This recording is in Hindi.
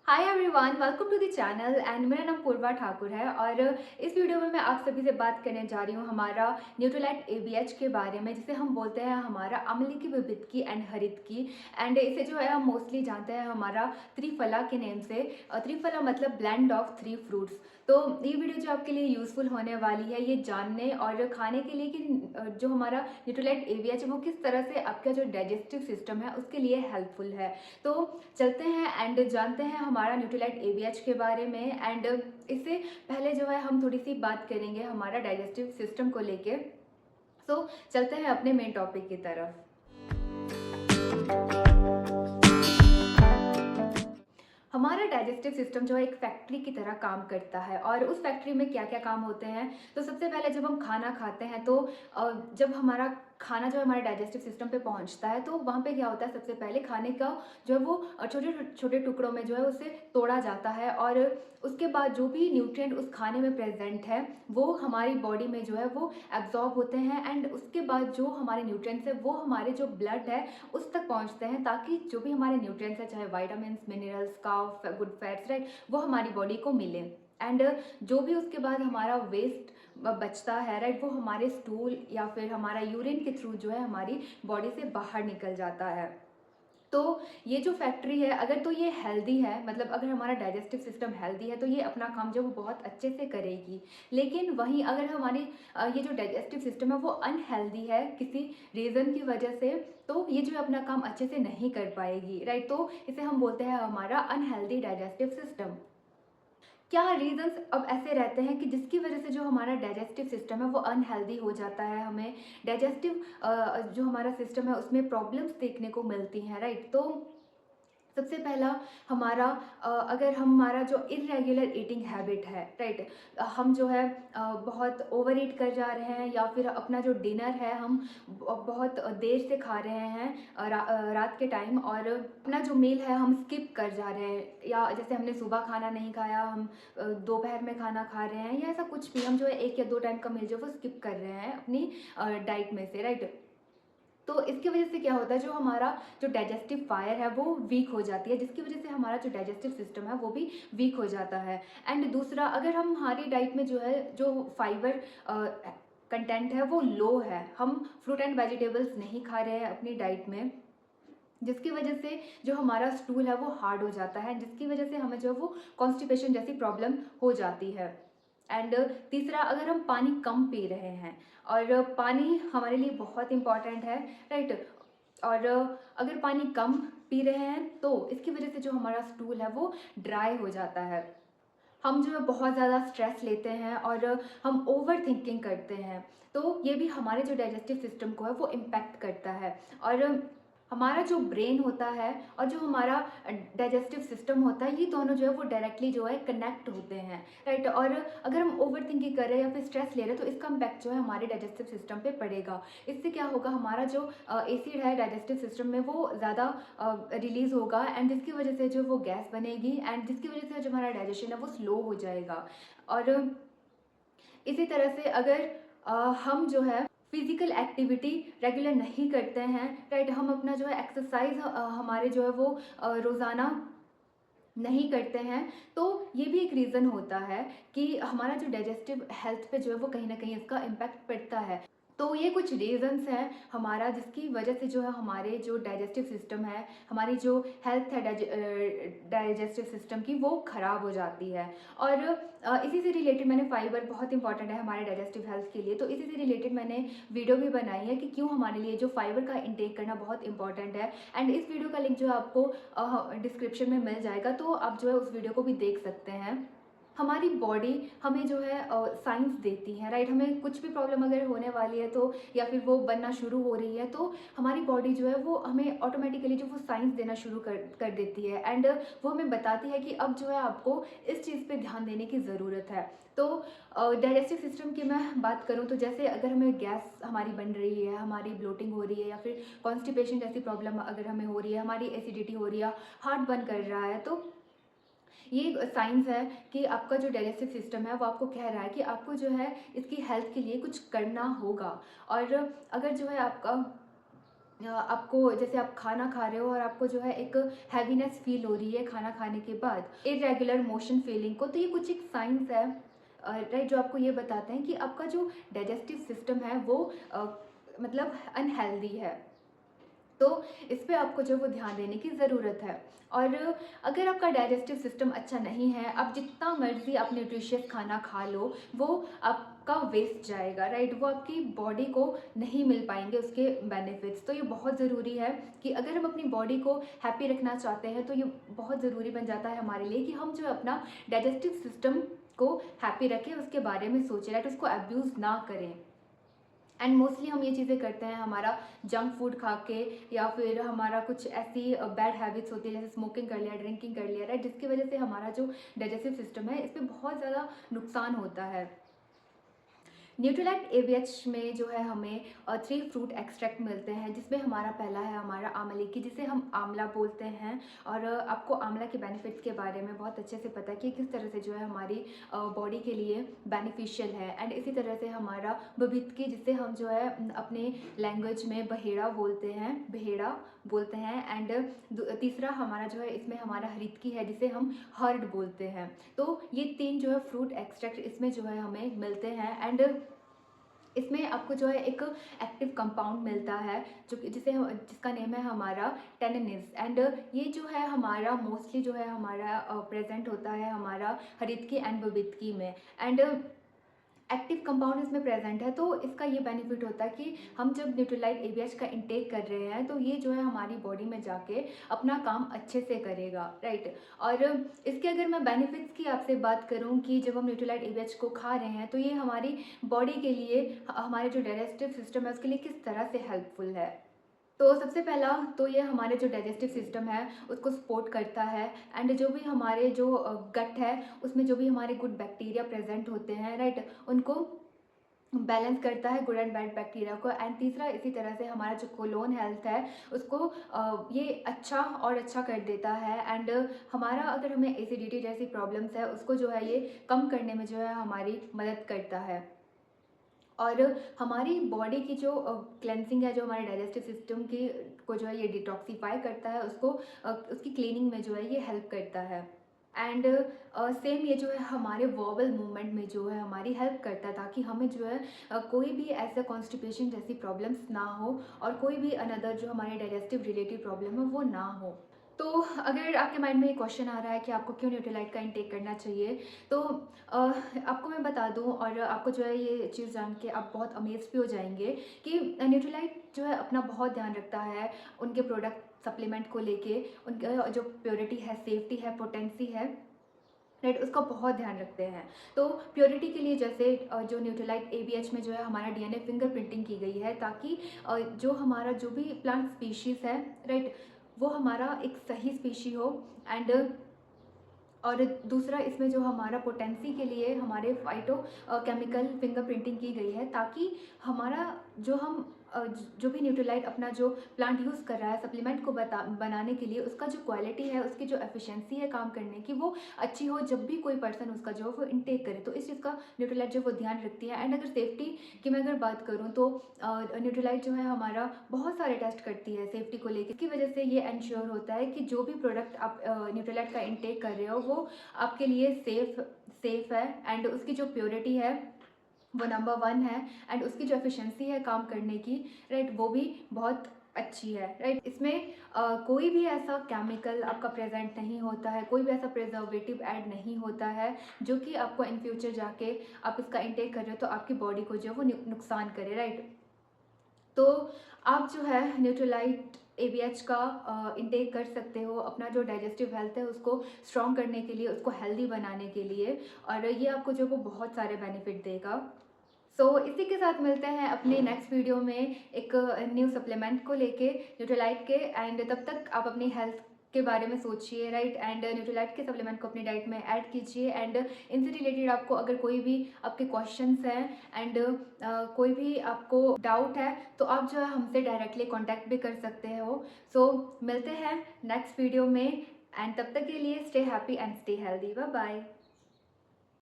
Hi everyone, welcome to the channel and मेरा नाम पूर्वा ठाकुर है। और इस वीडियो में मैं आप सभी से बात करने जा रही हूँ हमारा न्यूट्रोलाइट एबीएच के बारे में, जिसे हम बोलते हैं हमारा अम्लीय की, विविध एंड हरित की। एंड इसे जो है हम मोस्टली जानते हैं हमारा त्रिफला के नेम से। त्रिफला मतलब ब्लेंड ऑफ थ्री फ्रूट्स। तो ये वीडियो जो आपके लिए यूज़फुल होने वाली है, ये जानने और खाने के लिए कि जो हमारा न्यूट्रोलाइट एबीएच है वो किस तरह से आपका जो डाइजेस्टिव सिस्टम है उसके लिए हेल्पफुल है। तो चलते हैं एंड जानते हैं हमारा न्यूट्रीलाइट एबीएच के बारे में। एंड इससे पहले जो है हम थोड़ी सी बात करेंगे हमारा डाइजेस्टिव सिस्टम को लेके। सो चलते हैं अपने मेन टॉपिक की तरफ। हमारा डाइजेस्टिव सिस्टम जो है एक फैक्ट्री की तरह काम करता है। और उस फैक्ट्री में क्या क्या काम होते हैं, तो सबसे पहले जब हम खाना खाते हैं तो जब हमारा खाना जो है हमारे डाइजेस्टिव सिस्टम पे पहुंचता है तो वहाँ पे क्या होता है, सबसे पहले खाने का जो है वो छोटे छोटे टुकड़ों में जो है उसे तोड़ा जाता है। और उसके बाद जो भी न्यूट्रिएंट उस खाने में प्रेजेंट है वो हमारी बॉडी में जो है वो एब्जॉर्ब होते हैं। एंड उसके बाद जो हमारे न्यूट्रिएंट्स है वो हमारे जो ब्लड है उस तक पहुंचते हैं, ताकि जो भी हमारे न्यूट्रिएंट्स है, चाहे वाइटामिन, मिनरल्स का, गुड फैट्स, राइट, वो हमारी बॉडी को मिले। एंड जो भी उसके बाद हमारा वेस्ट बचता है, राइट, वो हमारे स्टूल या फिर हमारा यूरिन के थ्रू जो है हमारी बॉडी से बाहर निकल जाता है। तो ये जो फैक्ट्री है, अगर तो ये हेल्दी है, मतलब अगर हमारा डाइजेस्टिव सिस्टम हेल्दी है तो ये अपना काम जो वो बहुत अच्छे से करेगी। लेकिन वहीं अगर हमारी ये जो डाइजेस्टिव सिस्टम है वो अनहेल्दी है किसी रीज़न की वजह से, तो ये जो है अपना काम अच्छे से नहीं कर पाएगी, राइट। तो इसे हम बोलते हैं हमारा अनहेल्दी डाइजेस्टिव सिस्टम। क्या रीजंस अब ऐसे रहते हैं कि जिसकी वजह से जो हमारा डाइजेस्टिव सिस्टम है वो अनहेल्दी हो जाता है, हमें डाइजेस्टिव जो हमारा सिस्टम है उसमें प्रॉब्लम्स देखने को मिलती हैं, राइट। तो सबसे पहला हमारा अगर हमारा जो इरेगुलर ईटिंग हैबिट है, राइट, हम जो है बहुत ओवर ईट कर जा रहे हैं, या फिर अपना जो डिनर है हम बहुत देर से खा रहे हैं रात के टाइम, और अपना जो मील है हम स्किप कर जा रहे हैं, या जैसे हमने सुबह खाना नहीं खाया, हम दोपहर में खाना खा रहे हैं, या ऐसा कुछ भी, हम जो है एक या दो टाइम का मील जो है वो स्किप कर रहे हैं अपनी डाइट में से, राइट। तो इसकी वजह से क्या होता है, जो हमारा जो डाइजेस्टिव फायर है वो वीक हो जाती है, जिसकी वजह से हमारा जो डाइजेस्टिव सिस्टम है वो भी वीक हो जाता है। एंड दूसरा, अगर हम हमारी डाइट में जो है जो फाइबर कंटेंट है वो लो है, हम फ्रूट एंड वेजिटेबल्स नहीं खा रहे हैं अपनी डाइट में, जिसकी वजह से जो हमारा स्टूल है वो हार्ड हो जाता है, जिसकी वजह से हमें जो है वो कॉन्स्टिपेशन जैसी प्रॉब्लम हो जाती है। एंड तीसरा, अगर हम पानी कम पी रहे हैं, और पानी हमारे लिए बहुत इम्पॉर्टेंट है, राइट। और अगर पानी कम पी रहे हैं तो इसकी वजह से जो हमारा स्टूल है वो ड्राई हो जाता है। हम जो है बहुत ज़्यादा स्ट्रेस लेते हैं और हम ओवर थिंकिंग करते हैं, तो ये भी हमारे जो डाइजेस्टिव सिस्टम को है वो इम्पैक्ट करता है। और हमारा जो ब्रेन होता है और जो हमारा डाइजेस्टिव सिस्टम होता है, ये दोनों जो है वो डायरेक्टली जो है कनेक्ट होते हैं, राइट। और अगर हम ओवर थिंकिंग कर रहे हैं या फिर स्ट्रेस ले रहे हैं तो इसका इम्पैक्ट जो है हमारे डाइजेस्टिव सिस्टम पे पड़ेगा। इससे क्या होगा, हमारा जो एसिड है डाइजेस्टिव सिस्टम में वो ज़्यादा रिलीज़ होगा, एंड जिसकी वजह से जो वो गैस बनेगी, एंड जिसकी वजह से जो हमारा डाइजेशन है वो स्लो हो जाएगा। और इसी तरह से अगर हम जो है फिजिकल एक्टिविटी रेगुलर नहीं करते हैं, राइट, हम अपना जो है एक्सरसाइज हमारे जो है वो रोज़ाना नहीं करते हैं, तो ये भी एक रीज़न होता है कि हमारा जो डाइजेस्टिव हेल्थ पे जो है वो कहीं ना कहीं इसका इम्पैक्ट पड़ता है। तो ये कुछ रीज़न्स हैं हमारा, जिसकी वजह से जो है हमारे जो डाइजेस्टिव सिस्टम है, हमारी जो हेल्थ है डाइजेस्टिव सिस्टम की, वो ख़राब हो जाती है। और इसी से रिलेटेड मैंने, फाइबर बहुत इंपॉर्टेंट है हमारे डाइजेस्टिव हेल्थ के लिए, तो इसी से रिलेटेड मैंने वीडियो भी बनाई है कि क्यों हमारे लिए जो फाइबर का इंटेक करना बहुत इंपॉर्टेंट है। एंड इस वीडियो का लिंक जो है आपको डिस्क्रिप्शन में मिल जाएगा, तो आप जो है उस वीडियो को भी देख सकते हैं। हमारी बॉडी हमें जो है साइंस देती है, राइट। हमें कुछ भी प्रॉब्लम अगर होने वाली है तो, या फिर वो बनना शुरू हो रही है, तो हमारी बॉडी जो है वो हमें ऑटोमेटिकली जो वो साइंस देना शुरू कर देती है, एंड वो हमें बताती है कि अब जो है आपको इस चीज़ पे ध्यान देने की ज़रूरत है। तो डाइजेस्टिव सिस्टम की मैं बात करूँ तो, जैसे अगर हमें गैस हमारी बन रही है, हमारी ब्लोटिंग हो रही है, या फिर कॉन्स्टिपेशन जैसी प्रॉब्लम अगर हमें हो रही है, हमारी एसिडिटी हो रही है, हार्ट बर्न कर रहा है, तो ये साइंस है कि आपका जो डाइजेस्टिव सिस्टम है वो आपको कह रहा है कि आपको जो है इसकी हेल्थ के लिए कुछ करना होगा। और अगर जो है आपका आपको जैसे आप खाना खा रहे हो और आपको जो है एक हैवीनेस फील हो रही है खाना खाने के बाद, इर्रेगुलर मोशन फीलिंग को, तो ये कुछ एक साइंस है राइट, जो आपको ये बताते हैं कि आपका जो डाइजेस्टिव सिस्टम है वो मतलब अनहेल्दी है। तो इस पे आपको जो है वो ध्यान देने की ज़रूरत है। और अगर आपका डाइजेस्टिव सिस्टम अच्छा नहीं है, आप जितना मर्ज़ी आप न्यूट्रिशियस खाना खा लो, वो आपका वेस्ट जाएगा, राइट? वो आपकी बॉडी को नहीं मिल पाएँगे उसके बेनिफिट्स। तो ये बहुत ज़रूरी है कि अगर हम अपनी बॉडी को हैप्पी रखना चाहते हैं, तो ये बहुत ज़रूरी बन जाता है हमारे लिए कि हम जो है अपना डाइजेस्टिव सिस्टम को हैप्पी रखें, उसके बारे में सोचें, राइट? उसको अब्यूज़ ना करें। एंड मोस्टली हम ये चीज़ें करते हैं हमारा जंक फूड खा के, या फिर हमारा कुछ ऐसी बैड हैबिट्स होती है जैसे स्मोकिंग कर लिया, ड्रिंकिंग कर लिया, राइट, जिसकी वजह से हमारा जो डाइजेस्टिव सिस्टम है इस पे बहुत ज़्यादा नुकसान होता है। न्यूट्रीलाइट एवीएच में जो है हमें 3 फ्रूट एक्सट्रैक्ट मिलते हैं, जिसमें हमारा पहला है हमारा आंवले की, जिसे हम आंवला बोलते हैं। और आपको आंवला के बेनिफिट्स के बारे में बहुत अच्छे से पता है कि किस तरह से जो है हमारी बॉडी के लिए बेनिफिशियल है। एंड इसी तरह से हमारा बबितकी, जिसे हम जो है अपने लैंग्वेज में बहेड़ा बोलते हैं, बहेड़ा बोलते हैं। एंड तीसरा हमारा जो है इसमें हमारा हरितकी है, जिसे हम हर्ड बोलते हैं। तो ये 3 जो है फ्रूट एक्सट्रैक्ट इसमें जो है हमें मिलते हैं। एंड इसमें आपको जो है एक एक्टिव कंपाउंड मिलता है, जो कि जिसका नेम है हमारा टेनिनिस। एंड ये जो है हमारा मोस्टली जो है हमारा प्रेजेंट होता है हमारा हरितकी एंड बबितकी में। एंड एक्टिव कंपाउंड इसमें प्रेजेंट है, तो इसका ये बेनिफिट होता है कि हम जब न्यूट्रीलाइट एबीएच का इंटेक कर रहे हैं, तो ये जो है हमारी बॉडी में जाके अपना काम अच्छे से करेगा, राइट। और इसके अगर मैं बेनिफिट्स की आपसे बात करूं कि जब हम न्यूट्रीलाइट एबीएच को खा रहे हैं, तो ये हमारी बॉडी के लिए, हमारे जो डाइजेस्टिव सिस्टम है उसके लिए किस तरह से हेल्पफुल है। तो सबसे पहला तो ये हमारे जो डाइजेस्टिव सिस्टम है उसको सपोर्ट करता है। एंड जो भी हमारे जो गट है उसमें जो भी हमारे गुड बैक्टीरिया प्रेजेंट होते हैं, राइट, उनको बैलेंस करता है, गुड एंड बैड बैक्टीरिया को। एंड तीसरा इसी तरह से हमारा जो कोलोन हेल्थ है उसको ये अच्छा और अच्छा कर देता है। एंड हमारा अगर हमें एसिडिटी जैसी प्रॉब्लम्स है उसको जो है ये कम करने में जो है हमारी मदद करता है। और हमारी बॉडी की जो क्लेंसिंग है, जो हमारे डाइजेस्टिव सिस्टम की को जो है ये डिटॉक्सीफाई करता है, उसको उसकी क्लीनिंग में जो है ये हेल्प करता है। एंड सेम ये जो है हमारे वॉवल मूवमेंट में जो है हमारी हेल्प करता है, ताकि हमें जो है कोई भी ऐसा कॉन्स्टिपेशन जैसी प्रॉब्लम्स ना हो, और कोई भी अनदर जो हमारे डाइजेस्टिव रिलेटेड प्रॉब्लम है वो ना हो। तो अगर आपके माइंड में ये क्वेश्चन आ रहा है कि आपको क्यों न्यूट्रीलाइट का इंटेक करना चाहिए, तो आपको मैं बता दूं, और आपको जो है ये चीज़ जान के आप बहुत अमेज भी हो जाएंगे कि न्यूट्रीलाइट जो है अपना बहुत ध्यान रखता है उनके प्रोडक्ट सप्लीमेंट को लेके। उनका जो प्योरिटी है, सेफ्टी है, पोटेंसी है, राइट, उसका बहुत ध्यान रखते हैं। तो प्योरिटी के लिए जैसे जो न्यूट्रीलाइट एबीएच में जो है हमारा डीएनए फिंगरप्रिंटिंग की गई है, ताकि जो हमारा जो भी प्लांट स्पीशीज़ है, राइट, वो हमारा एक सही स्पीशी हो। एंड और दूसरा इसमें जो हमारा पोटेंसी के लिए हमारे फाइटो केमिकल फिंगरप्रिंटिंग की गई है, ताकि हमारा जो हम जो भी न्यूट्रीलाइट अपना जो प्लांट यूज़ कर रहा है सप्लीमेंट को बनाने के लिए, उसका जो क्वालिटी है, उसकी जो एफिशिएंसी है काम करने की, वो अच्छी हो जब भी कोई पर्सन उसका जो है वो इनटेक करे। तो इस चीज़ का न्यूट्रीलाइट जो वो ध्यान रखती है। एंड अगर सेफ्टी की मैं अगर बात करूँ, तो न्यूट्रीलाइट जो है हमारा बहुत सारे टेस्ट करती है सेफ्टी को लेकर। इसकी वजह से ये इंश्योर होता है कि जो भी प्रोडक्ट आप न्यूट्रीलाइट का इनटेक कर रहे हो वो आपके लिए सेफ है। एंड उसकी जो प्योरिटी है वो नंबर 1 है। एंड उसकी जो एफिशिएंसी है काम करने की, राइट, वो भी बहुत अच्छी है, राइट। इसमें कोई भी ऐसा केमिकल आपका प्रेजेंट नहीं होता है, कोई भी ऐसा प्रिजर्वेटिव ऐड नहीं होता है जो कि आपको इन फ्यूचर जाके आप इसका इंटेक कर रहे हो तो आपकी बॉडी को जो है वो नुकसान करे, राइट। तो आप जो है न्यूट्रीलाइट एबीएच का इंटेक कर सकते हो अपना जो डाइजेस्टिव हेल्थ है उसको स्ट्रॉन्ग करने के लिए, उसको हेल्दी बनाने के लिए। और ये आपको जो वो बहुत सारे बेनिफिट देगा। इसी के साथ मिलते हैं अपने नेक्स्ट वीडियो में एक न्यू सप्लीमेंट को लेके, न्यूट्रीलाइट के। एंड तब तक आप अपनी हेल्थ के बारे में सोचिए, राइट, एंड न्यूट्रीलाइट के सप्लीमेंट को अपनी डाइट में ऐड कीजिए। एंड इनसे रिलेटेड आपको अगर कोई भी आपके क्वेश्चंस हैं, एंड कोई भी आपको डाउट है, तो आप जो है हमसे डायरेक्टली कॉन्टैक्ट भी कर सकते हो। मिलते हैं नेक्स्ट वीडियो में। एंड तब तक के लिए stay happy and stay healthy. Bye bye.